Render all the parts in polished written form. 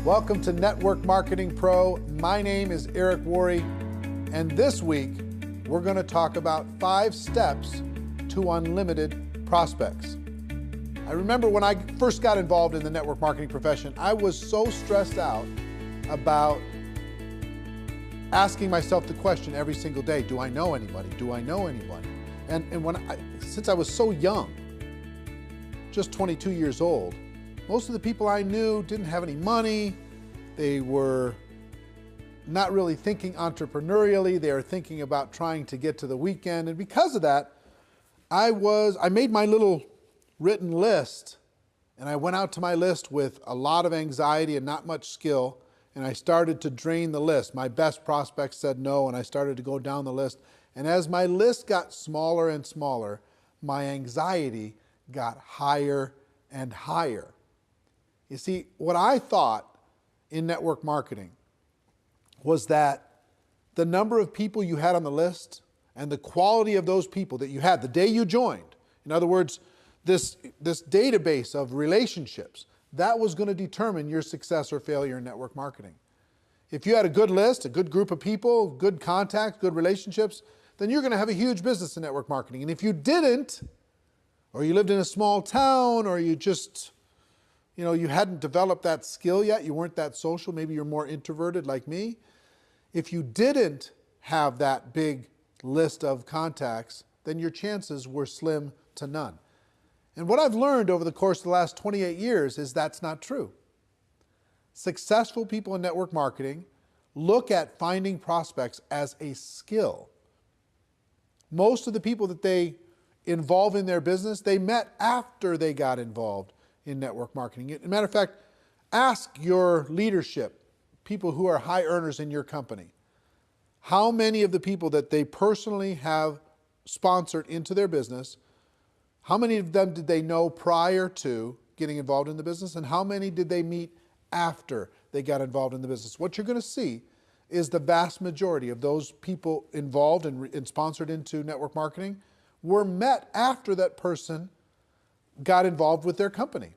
Welcome to Network Marketing Pro. My name is Eric Worre, and this week we're going to talk about 5 steps to unlimited prospects. I remember when I first got involved in the network marketing profession, I was so stressed out about asking myself the question every single day, do I know anybody? Do I know anybody? And since I was so young, just 22 years old, most of the people I knew didn't have any money. They were not really thinking entrepreneurially. They were thinking about trying to get to the weekend. And because of that, I made my little written list, and I went out to my list with a lot of anxiety and not much skill, and I started to drain the list. My best prospects said no, and I started to go down the list. And as my list got smaller and smaller, my anxiety got higher and higher. You see, what I thought in network marketing was that the number of people you had on the list and the quality of those people that you had the day you joined, in other words, this database of relationships, that was going to determine your success or failure in network marketing. If you had a good list, a good group of people, good contacts, good relationships, then you're going to have a huge business in network marketing. And if you didn't, or you lived in a small town, or you just, you hadn't developed that skill yet, you weren't that social, maybe you're more introverted like me. If you didn't have that big list of contacts, then your chances were slim to none. And what I've learned over the course of the last 28 years is that's not true. Successful people in network marketing look at finding prospects as a skill. Most of the people that they involve in their business, they met after they got involved in network marketing. As a matter of fact, ask your leadership, people who are high earners in your company, how many of the people that they personally have sponsored into their business, how many of them did they know prior to getting involved in the business, and how many did they meet after they got involved in the business? What you're going to see is the vast majority of those people involved and sponsored into network marketing were met after that person got involved with their company.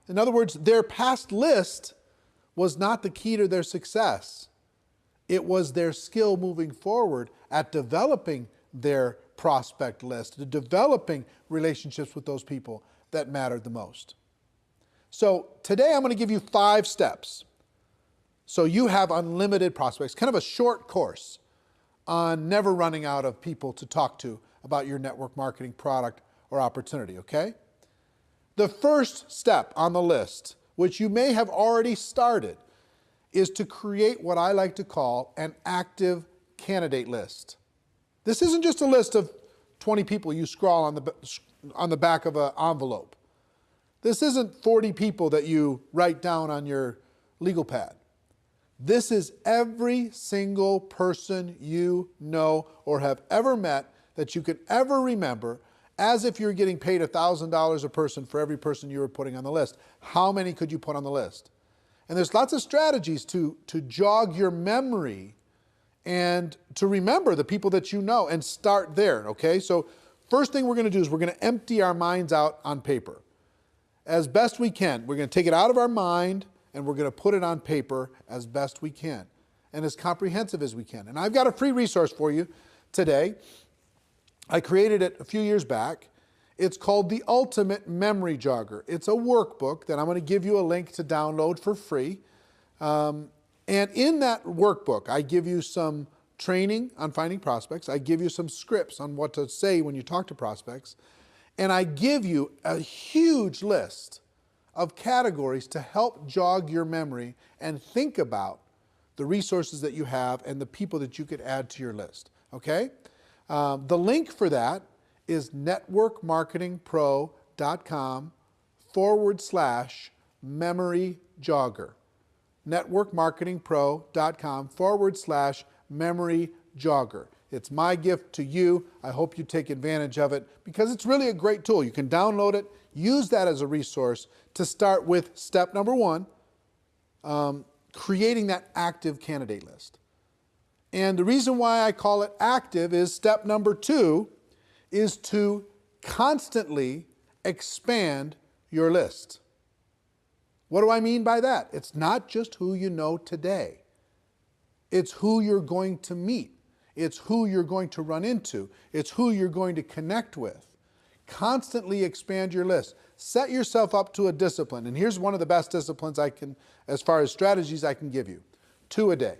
In other words, their past list was not the key to their success. It was their skill moving forward at developing their prospect list, to developing relationships with those people that mattered the most. So today I'm going to give you 5 steps so you have unlimited prospects, kind of a short course on never running out of people to talk to about your network marketing product or opportunity, okay? The first step on the list, which you may have already started, is to create what I like to call an active candidate list. This isn't just a list of 20 people you scrawl on the back of an envelope. This isn't 40 people that you write down on your legal pad. This is every single person you know or have ever met that you could ever remember, as if you're getting paid $1,000 a person for every person you were putting on the list. How many could you put on the list? And there's lots of strategies to jog your memory and to remember the people that you know and start there, okay? So first thing we're going to do is we're going to empty our minds out on paper. As best we can, we're going to take it out of our mind and we're going to put it on paper as best we can and as comprehensive as we can. And I've got a free resource for you today. I created it a few years back. It's called the Ultimate Memory Jogger. It's a workbook that I'm going to give you a link to download for free. And in that workbook, I give you some training on finding prospects. I give you some scripts on what to say when you talk to prospects. And I give you a huge list of categories to help jog your memory and think about the resources that you have and the people that you could add to your list, okay? The link for that is networkmarketingpro.com/memory jogger. networkmarketingpro.com/memory jogger. It's my gift to you. I hope you take advantage of it because it's really a great tool. You can download it, use that as a resource to start with step number 1, creating that active candidate list. And the reason why I call it active is step number 2 is to constantly expand your list. What do I mean by that? It's not just who you know today. It's who you're going to meet. It's who you're going to run into. It's who you're going to connect with. Constantly expand your list. Set yourself up to a discipline. And here's one of the best disciplines I can, as far as strategies I can give you. 2 a day.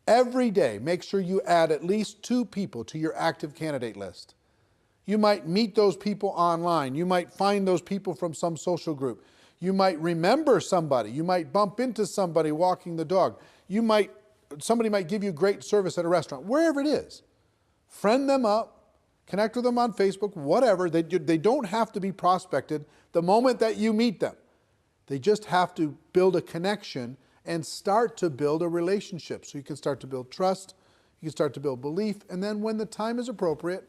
Every day, make sure you add at least 2 people to your active candidate list. You might meet those people online. You might find those people from some social group. You might remember somebody. You might bump into somebody walking the dog. Somebody might give you great service at a restaurant, wherever it is. Friend them up, connect with them on Facebook, whatever. They don't have to be prospected the moment that you meet them. They just have to build a connection and start to build a relationship. So you can start to build trust, you can start to build belief, and then when the time is appropriate,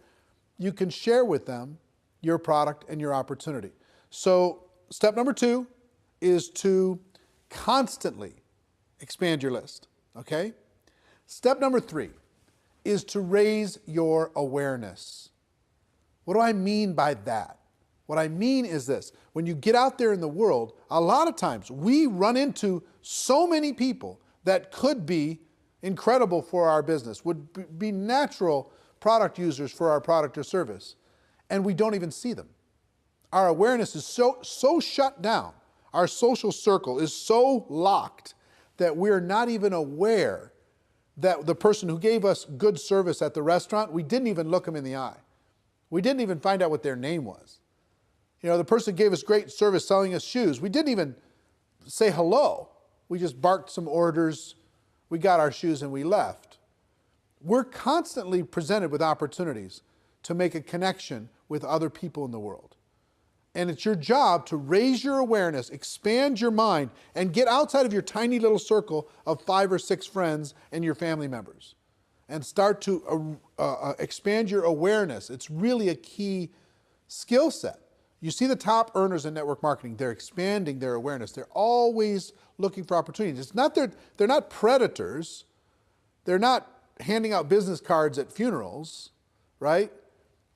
you can share with them your product and your opportunity. So step number 2 is to constantly expand your list, okay? Step number 3 is to raise your awareness. What do I mean by that? What I mean is this. When you get out there in the world, a lot of times we run into so many people that could be incredible for our business, would be natural product users for our product or service, and we don't even see them. Our awareness is so shut down. Our social circle is so locked that we're not even aware that the person who gave us good service at the restaurant, we didn't even look them in the eye. We didn't even find out what their name was. You know, the person who gave us great service selling us shoes, we didn't even say hello. We just barked some orders, we got our shoes and we left. We're constantly presented with opportunities to make a connection with other people in the world. And it's your job to raise your awareness, expand your mind, and get outside of your tiny little circle of 5 or 6 friends and your family members. And start to expand your awareness. It's really a key skill set. You see the top earners in network marketing, they're expanding their awareness. They're always looking for opportunities. It's not they're not predators. They're not handing out business cards at funerals, right?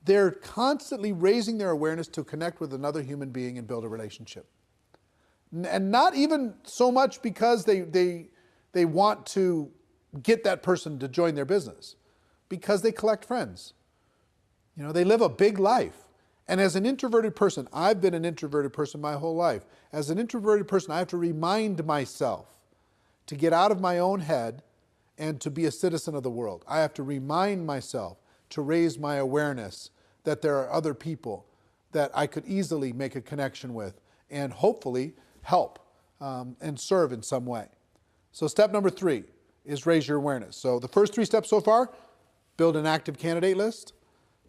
They're constantly raising their awareness to connect with another human being and build a relationship. And not even so much because they want to get that person to join their business, because they collect friends. You know, they live a big life. And as an introverted person, I've been an introverted person my whole life. As an introverted person, I have to remind myself to get out of my own head and to be a citizen of the world. I have to remind myself to raise my awareness that there are other people that I could easily make a connection with and hopefully help and serve in some way. So step number 3 is raise your awareness. So the first 3 steps so far: build an active candidate list,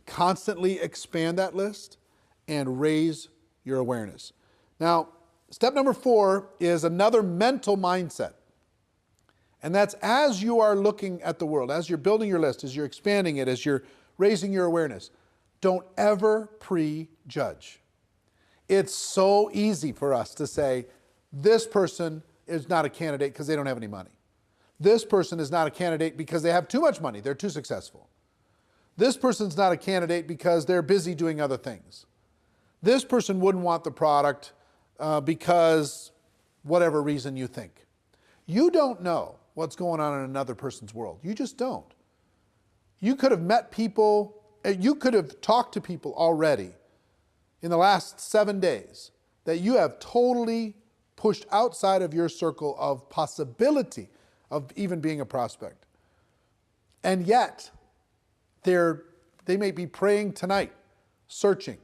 constantly expand that list, and raise your awareness. Now, step number 4 is another mental mindset. And that's as you are looking at the world, as you're building your list, as you're expanding it, as you're raising your awareness, don't ever prejudge. It's so easy for us to say, this person is not a candidate because they don't have any money. This person is not a candidate because they have too much money, they're too successful. This person's not a candidate because they're busy doing other things. This person wouldn't want the product because whatever reason you think. You don't know what's going on in another person's world. You just don't. You could have met people, you could have talked to people already in the last 7 days that you have totally pushed outside of your circle of possibility of even being a prospect. And yet, they may be praying tonight, searching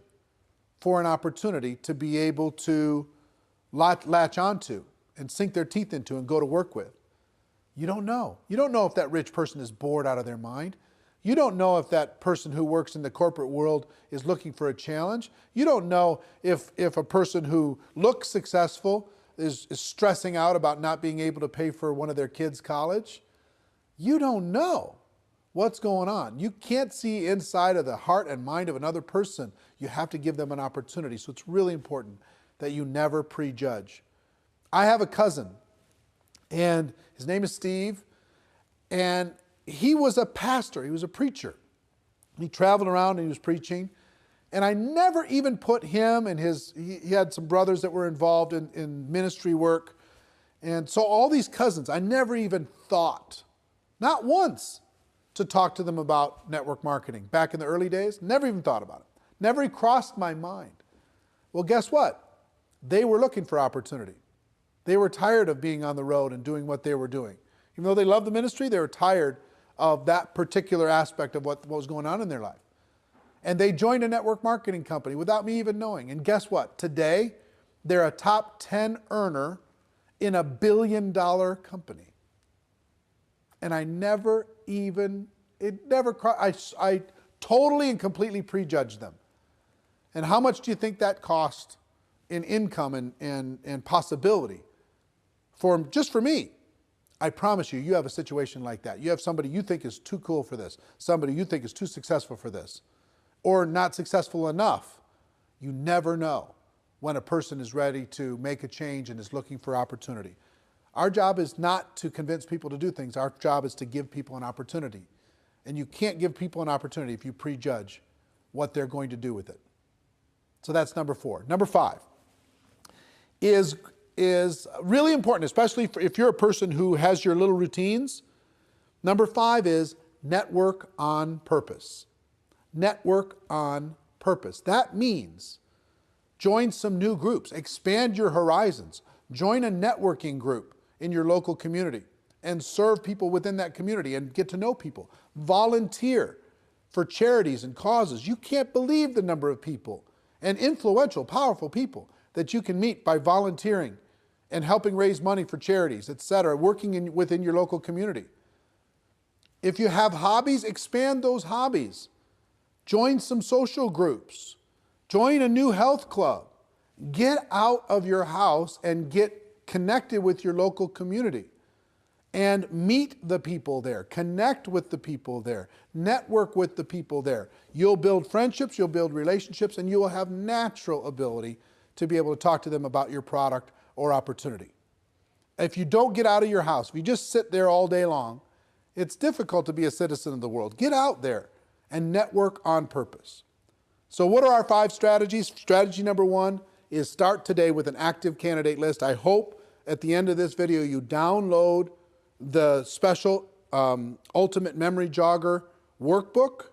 for an opportunity to be able to latch onto and sink their teeth into and go to work with. You don't know. You don't know if that rich person is bored out of their mind. You don't know if that person who works in the corporate world is looking for a challenge. You don't know if a person who looks successful is stressing out about not being able to pay for one of their kids' college. You don't know what's going on. You can't see inside of the heart and mind of another person. You have to give them an opportunity. So it's really important that you never prejudge. I have a cousin, and his name is Steve, and he was a pastor. He was a preacher. He traveled around and he was preaching, And I never even put him and he had some brothers that were involved in ministry work. And so all these cousins, I never even thought, not once, to talk to them about network marketing. Back in the early days, never even thought about it. Never even crossed my mind. Well, guess what? They were looking for opportunity. They were tired of being on the road and doing what they were doing. Even though they loved the ministry, they were tired of that particular aspect of what was going on in their life. And they joined a network marketing company without me even knowing. And guess what? Today, they're a top 10 earner in a $1 billion company. And I never even, I totally and completely prejudged them. And how much do you think that cost in income and possibility just for me? I promise you, you have a situation like that. You have somebody you think is too cool for this, somebody you think is too successful for this, or not successful enough. You never know when a person is ready to make a change and is looking for opportunity. Our job is not to convince people to do things. Our job is to give people an opportunity. And you can't give people an opportunity if you prejudge what they're going to do with it. So that's number 4. Number 5 is really important, especially if you're a person who has your little routines. Number 5 is network on purpose. Network on purpose. That means join some new groups, expand your horizons, join a networking group in your local community and serve people within that community and get to know people. Volunteer for charities and causes. You can't believe the number of people and influential, powerful people that you can meet by volunteering and helping raise money for charities, etc., working within your local community. If you have hobbies, expand those hobbies. Join some social groups. Join a new health club. Get out of your house and get connected with your local community. And meet the people there. Connect with the people there. Network with the people there. You'll build friendships, you'll build relationships, and you will have natural ability to be able to talk to them about your product or opportunity. If you don't get out of your house, if you just sit there all day long, it's difficult to be a citizen of the world. Get out there and network on purpose. So what are our 5 strategies? Strategy number 1 is start today with an active candidate list. I hope at the end of this video you download the special Ultimate Memory Jogger workbook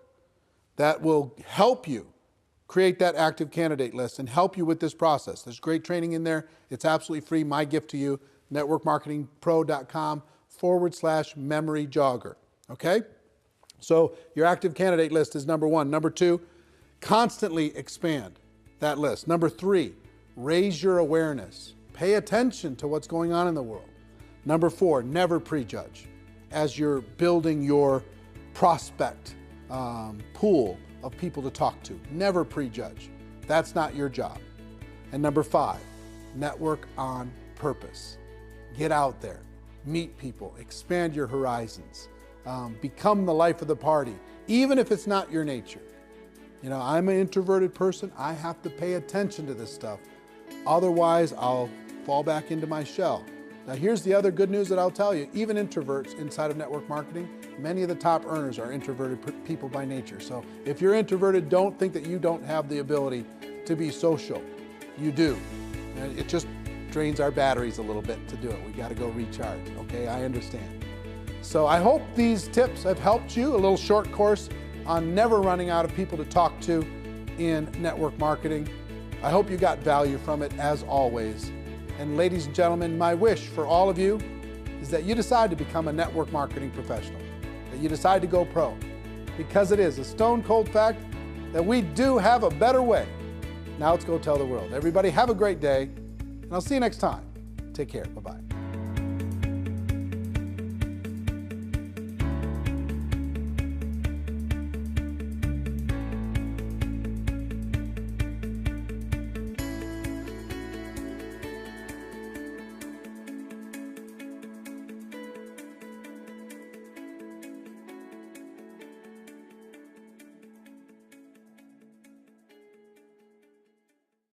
that will help you create that active candidate list and help you with this process. There's great training in there. It's absolutely free. My gift to you, networkmarketingpro.com/memory jogger. Okay? So your active candidate list is number 1. Number 2, constantly expand that list. Number 3, raise your awareness. Pay attention to what's going on in the world. Number 4, never prejudge as you're building your prospect pool of people to talk to. Never prejudge. That's not your job. And number 5, network on purpose. Get out there, meet people, expand your horizons, become the life of the party, even if it's not your nature. You know, I'm an introverted person. I have to pay attention to this stuff. Otherwise, I'll fall back into my shell. Now, here's the other good news that I'll tell you. Even introverts inside of network marketing, many of the top earners are introverted people by nature. So if you're introverted, don't think that you don't have the ability to be social. You do. And it just drains our batteries a little bit to do it. We got to go recharge, okay? I understand. So I hope these tips have helped you. A little short course on never running out of people to talk to in network marketing. I hope you got value from it, as always. And ladies and gentlemen, my wish for all of you is that you decide to become a network marketing professional, that you decide to go pro, because it is a stone cold fact that we do have a better way. Now let's go tell the world. Everybody have a great day, and I'll see you next time. Take care. Bye-bye.